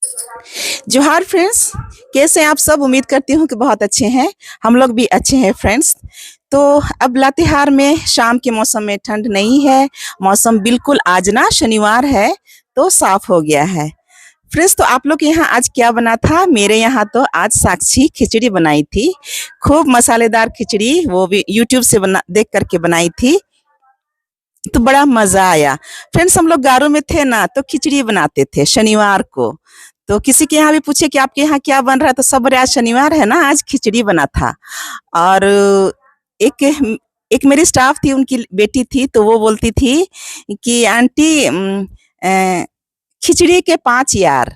जोहार फ्रेंड्स। कैसे हैं आप सब? उम्मीद करती हूँ कि बहुत अच्छे हैं। हम लोग भी अच्छे हैं फ्रेंड्स। तो अब लातेहार में शाम के मौसम में ठंड नहीं है। मौसम बिल्कुल आज ना शनिवार है तो साफ हो गया है। फ्रेंड्स, तो आप लोग के यहाँ आज क्या बना था? मेरे यहाँ तो आज साक्षी खिचड़ी बनाई थी। खूब मसालेदार खिचड़ी, वो भी यूट्यूब से बना देख करके बनाई थी। तो बड़ा मजा आया। फ्रेंड्स, हम लोग गारों में थे ना तो खिचड़ी बनाते थे शनिवार को। तो किसी के यहाँ भी पूछे कि आपके यहाँ क्या बन रहा है तो सब बोले आज शनिवार है ना, आज खिचड़ी बना था। और एक एक मेरी स्टाफ थी, उनकी बेटी थी, तो वो बोलती थी कि आंटी खिचड़ी के 5 यार,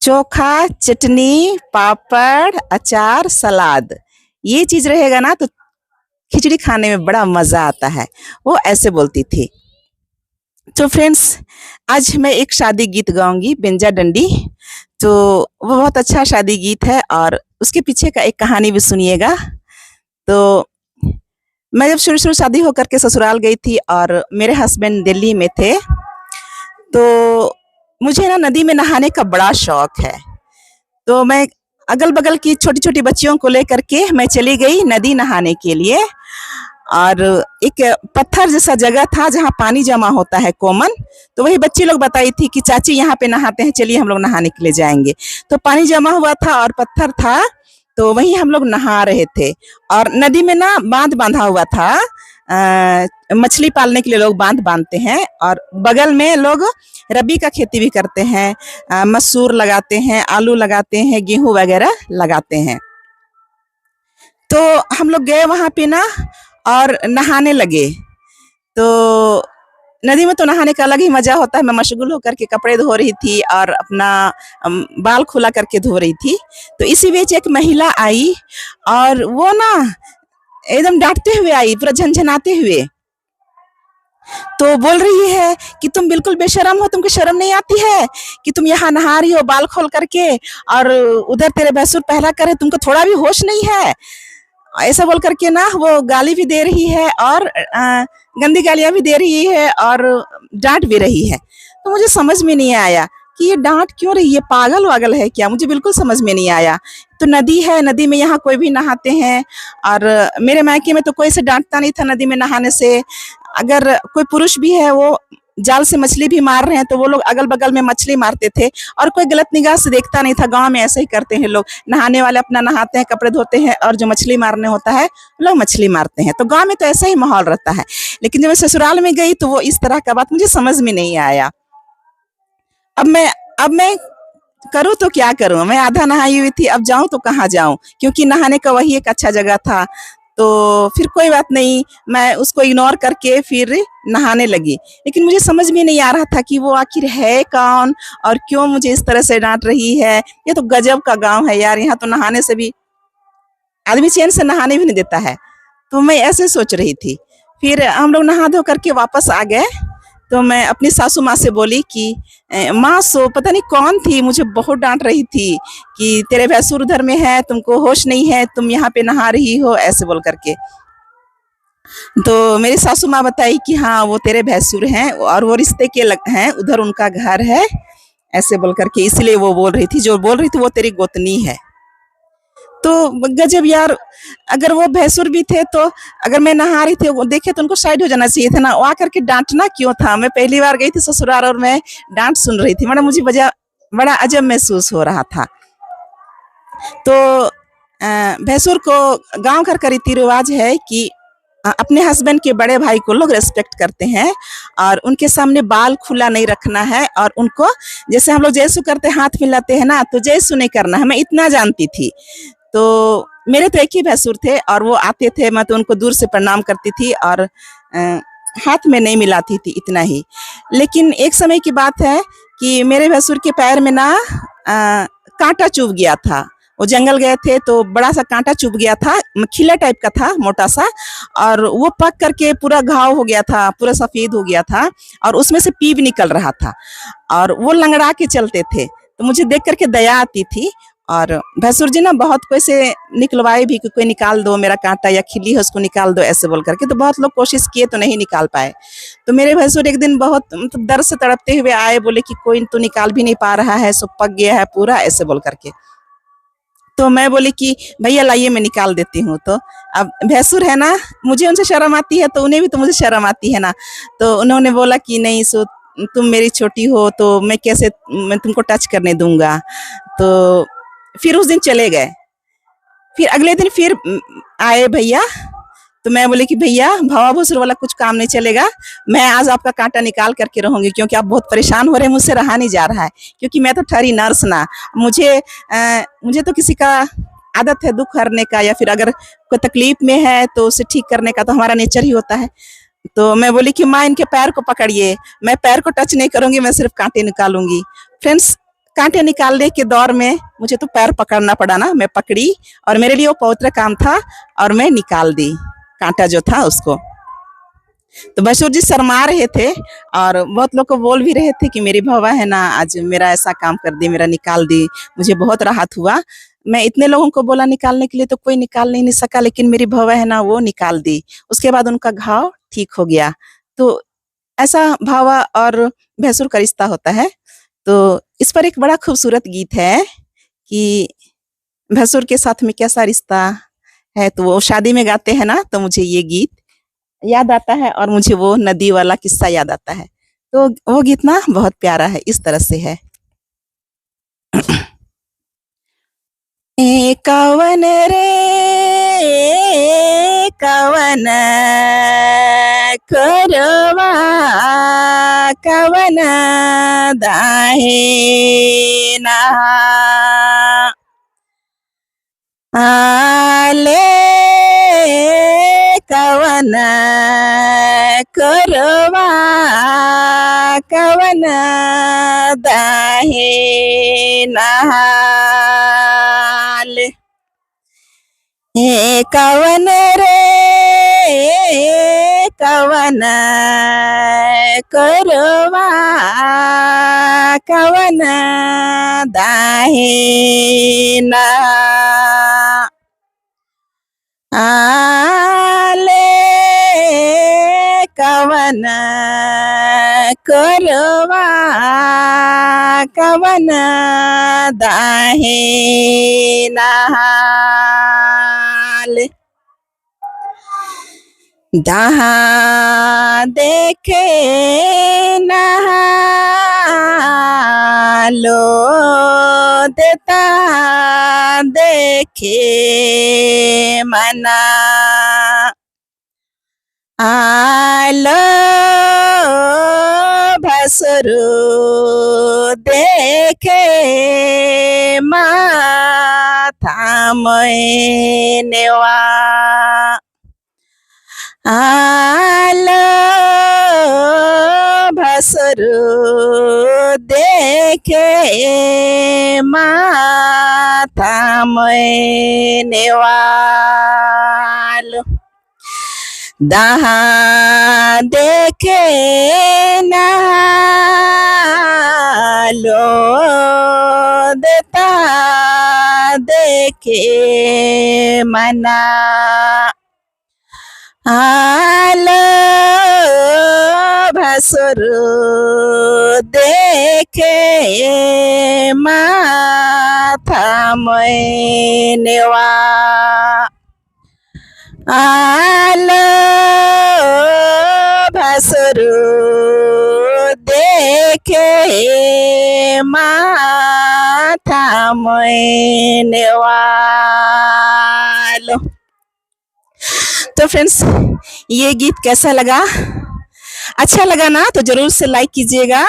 चोखा, चटनी, पापड़, अचार, सलाद, ये चीज रहेगा ना तो खिचड़ी खाने में बड़ा मजा आता है। वो ऐसे बोलती थी। तो फ्रेंड्स, आज मैं एक शादी गीत गाऊंगी, बेंजा डंडी। तो वो बहुत अच्छा शादी गीत है और उसके पीछे का एक कहानी भी सुनिएगा। तो मैं जब शुरू शुरू शादी होकर के ससुराल गई थी और मेरे हस्बैंड दिल्ली में थे, तो मुझे ना नदी में नहाने का बड़ा शौक है। तो मैं अगल बगल की छोटी छोटी बच्चियों को लेकर के मैं चली गई नदी नहाने के लिए। और एक पत्थर जैसा जगह था जहाँ पानी जमा होता है कॉमन। तो वही बच्ची लोग बताई थी कि चाची यहाँ पे नहाते हैं, चलिए हम लोग नहाने के लिए जाएंगे। तो पानी जमा हुआ था और पत्थर था, तो वहीं हम लोग नहा रहे थे। और नदी में ना बांध बांधा हुआ था। मछली पालने के लिए लोग बांध बांधते हैं और बगल में लोग रबी का खेती भी करते हैं। मसूर लगाते हैं, आलू लगाते हैं, गेहूं वगैरह लगाते हैं। तो हम लोग गए वहां पे ना और नहाने लगे। तो नदी में तो नहाने का अलग ही मजा होता है। मैं मशगूल होकर के कपड़े धो रही थी और अपना बाल खुला करके धो रही थी। तो इसी बीच एक महिला आई और वो ना एकदम डांटते हुए आई, पूरा झंझनाते हुए। तो बोल रही है कि तुम बिल्कुल बेशरम हो, तुमको शर्म नहीं आती है कि तुम यहाँ नहा रही हो बाल खोल करके, और उधर तेरे भैंसुर पहला करे, तुमको थोड़ा भी होश नहीं है? ऐसा बोल करके ना वो गाली भी दे रही है और गंदी गालियां भी दे रही है और डांट भी रही है। तो मुझे समझ में नहीं आया कि ये डांट क्यों रही है, पागल वागल है क्या? मुझे बिल्कुल समझ में नहीं आया। तो नदी है, नदी में यहाँ कोई भी नहाते हैं। और मेरे मायके में तो कोई से डांटता नहीं था नदी में नहाने से। अगर कोई पुरुष भी है, वो जाल से मछली भी मार रहे हैं तो वो लोग अगल बगल में मछली मारते थे और कोई गलत निगाह से देखता नहीं था। गांव में ऐसे ही करते हैं लोग, नहाने वाले अपना नहाते हैं, कपड़े धोते हैं, और जो मछली मारने होता है लोग मछली मारते हैं। तो गांव में तो ऐसा ही माहौल रहता है। लेकिन जब मैं ससुराल में गई तो वो इस तरह का बात मुझे समझ में नहीं आया। अब मैं करूँ तो क्या करूँ? मैं आधा नहाई हुई थी, अब जाऊं तो कहाँ जाऊं, क्योंकि नहाने का वही एक अच्छा जगह था। तो फिर कोई बात नहीं, मैं उसको इग्नोर करके फिर नहाने लगी। लेकिन मुझे समझ में नहीं आ रहा था कि वो आखिर है कौन और क्यों मुझे इस तरह से डांट रही है। ये तो गजब का गांव है यार, यहाँ तो नहाने से भी आदमी चैन से नहाने भी नहीं देता है। तो मैं ऐसे सोच रही थी। फिर हम लोग नहा धो करके वापस आ गए। तो मैं अपनी सासू माँ से बोली कि माँ, सो पता नहीं कौन थी, मुझे बहुत डांट रही थी कि तेरे भैंसुर उधर में है, तुमको होश नहीं है, तुम यहाँ पे नहा रही हो, ऐसे बोल करके। तो मेरी सासू माँ बताई कि हाँ, वो तेरे भैंसुर हैं और वो रिश्ते के हैं, उधर उनका घर है, ऐसे बोल करके। इसलिए वो बोल रही थी, जो बोल रही थी वो तेरी गोतनी है। तो गजब यार, अगर वो भैंसुर भी थे तो अगर मैं नहा रही थी वो देखे तो उनको साइड हो जाना चाहिए था ना, वो आकर के डांटना क्यों था? मैं पहली बार गई थी ससुराल और मैं डांट सुन रही थी, मतलब मुझे बड़ा अजब महसूस हो रहा था। तो भैंसुर को गांव घर का रीति रिवाज है कि अपने हस्बैंड के बड़े भाई को लोग रेस्पेक्ट करते हैं और उनके सामने बाल खुला नहीं रखना है, और उनको जैसे हम लोग जयसु करते हाथ मिलाते हैं ना, तो जयसु नहीं करना है। मैं इतना जानती थी। तो मेरे तो एक ही भैंसुर थे और वो आते थे, मैं तो उनको दूर से प्रणाम करती थी और हाथ में नहीं मिलाती थी, इतना ही। लेकिन एक समय की बात है कि मेरे भैंसुर के पैर में ना कांटा चुभ गया था। वो जंगल गए थे तो बड़ा सा कांटा चुभ गया था, खिला टाइप का था, मोटा सा, और वो पक करके पूरा घाव हो गया था, पूरा सफेद हो गया था और उसमें से पीप निकल रहा था और वो लंगड़ा के चलते थे। तो मुझे देख करके दया आती थी और भैंसुर जी ना बहुत कोई से निकलवाए भी कि कोई निकाल दो मेरा कांटा या खिल्ली है उसको निकाल दो ऐसे बोल करके, तो बहुत लोग कोशिश किए तो नहीं निकाल पाए। तो मेरे भैंसुर एक दिन बहुत मतलब दर्द से तड़पते हुए आए, बोले कि कोई तो निकाल भी नहीं पा रहा है, सब पक गया है पूरा ऐसे बोल करके। तो मैं बोली कि भैया लाइए मैं निकाल देती हूँ। तो अब भैंसुर है ना, मुझे उनसे शर्म आती है तो उन्हें भी तो मुझे शर्म आती है ना। तो उन्होंने बोला कि नहीं सो तुम मेरी छोटी हो तो मैं कैसे मैं तुमको टच करने दूंगा। तो फिर उस दिन चले गए। फिर अगले दिन फिर आए भैया। तो मैं बोली कि भैया भावा भसुर वाला कुछ काम नहीं चलेगा, मैं आज आपका कांटा निकाल करके रहूंगी क्योंकि आप बहुत परेशान हो रहे हैं, मुझसे रहा नहीं जा रहा है। क्योंकि मैं तो ठहरी नर्स ना, मुझे तो किसी का आदत है दुख हरने का, या फिर अगर कोई तकलीफ में है तो उसे ठीक करने का तो हमारा नेचर ही होता है। तो मैं बोली कि माँ इनके पैर को पकड़िए, मैं पैर को टच नहीं करूंगी, मैं सिर्फ कांटे निकालूंगी। फ्रेंड्स, कांटे निकालने के दौर में मुझे तो पैर पकड़ना पड़ा ना, मैं पकड़ी और मेरे लिए वो पवित्र काम था और मैं निकाल दी कांटा जो था उसको। तो भैंसुर जी शर्मा रहे थे और बहुत लोग को बोल भी रहे थे कि मेरी भवा है ना आज मेरा ऐसा काम कर दी, मेरा निकाल दी, मुझे बहुत राहत हुआ। मैं इतने लोगों को बोला निकालने के लिए तो कोई निकाल नहीं सका, लेकिन मेरी भवा है ना वो निकाल दी। उसके बाद उनका घाव ठीक हो गया। तो ऐसा भावा और भैंसुर का रिश्ता होता है। तो इस पर एक बड़ा खूबसूरत गीत है कि भैंसुर के साथ में कैसा रिश्ता है। तो वो शादी में गाते हैं ना, तो मुझे ये गीत याद आता है और मुझे वो नदी वाला किस्सा याद आता है। तो वो गीत ना बहुत प्यारा है, इस तरह से है। ए कवन रे कवन करवा कवन दाहे ना आले कवन करवा कवन दाहे नहाल। हे कवन रे कवन करवा कवन दाहे ना आले कवन करवा कवन दाहे नहाल। दहा देखे नहालो देता देखे मना आलो भसुरु देखे माथा मैनेवा आलो भसुरु देखे माथा मैनेवाल। दहा देखे नहालो देता देखे मना आलो भसुरु देखे माथा मैनेवा आलो भसुरु देखे माथा मैनेवाल। तो फ्रेंड्स, ये गीत कैसा लगा? अच्छा लगा ना तो जरूर से लाइक कीजिएगा,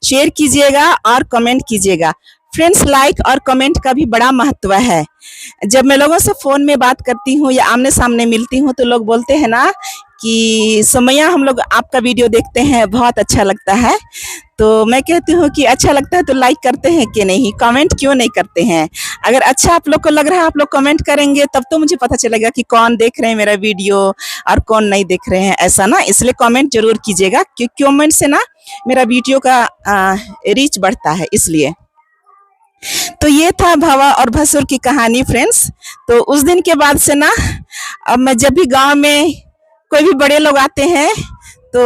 शेयर कीजिएगा और कमेंट कीजिएगा। फ्रेंड्स, लाइक और कमेंट का भी बड़ा महत्व है। जब मैं लोगों से फोन में बात करती हूँ या आमने सामने मिलती हूँ तो लोग बोलते हैं ना कि समैया हम लोग आपका वीडियो देखते हैं, बहुत अच्छा लगता है। तो मैं कहती हूँ कि अच्छा लगता है तो लाइक करते हैं कि नहीं, कमेंट क्यों नहीं करते हैं? अगर अच्छा आप लोग को लग रहा है आप लोग कमेंट करेंगे तब तो मुझे पता चलेगा कि कौन देख रहे हैं मेरा वीडियो और कौन नहीं देख रहे हैं, ऐसा ना। इसलिए कमेंट जरूर कीजिएगा क्योंकि कमेंट से ना मेरा वीडियो का रीच बढ़ता है, इसलिए। तो ये था भवा और भसुर की कहानी फ्रेंड्स। तो उस दिन के बाद से ना अब मैं जब भी गांव में कोई भी बड़े लोग आते हैं तो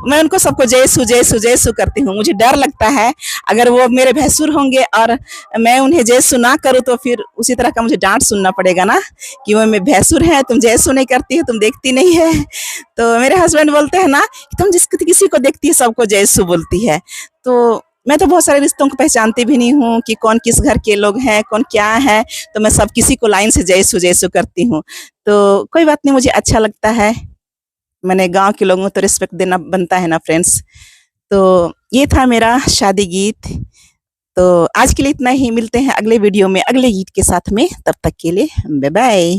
मैं उनको सबको जयसु जयसु जयसु करती हूँ। मुझे डर लगता है अगर वो मेरे भैंसुर होंगे और मैं उन्हें जयसु ना करूँ तो फिर उसी तरह का मुझे डांट सुनना पड़ेगा ना कि वो मेरे भैंसुर है, तुम जयसु नहीं करती है, तुम देखती नहीं है। तो मेरे हस्बैंड बोलते हैं ना कि तुम जिस किसी को देखती है सबको जयसु बोलती है। तो मैं तो बहुत सारे रिश्तों को पहचानती भी नहीं हूँ कि कौन किस घर के लोग हैं, कौन क्या है। तो मैं सब किसी को लाइन से जयसु जयसु करती हूँ। तो कोई बात नहीं, मुझे अच्छा लगता है। मैंने गांव के लोगों को तो रिस्पेक्ट देना बनता है ना फ्रेंड्स। तो ये था मेरा शादी गीत। तो आज के लिए इतना ही, मिलते हैं अगले वीडियो में अगले गीत के साथ में। तब तक के लिए बाय बाय।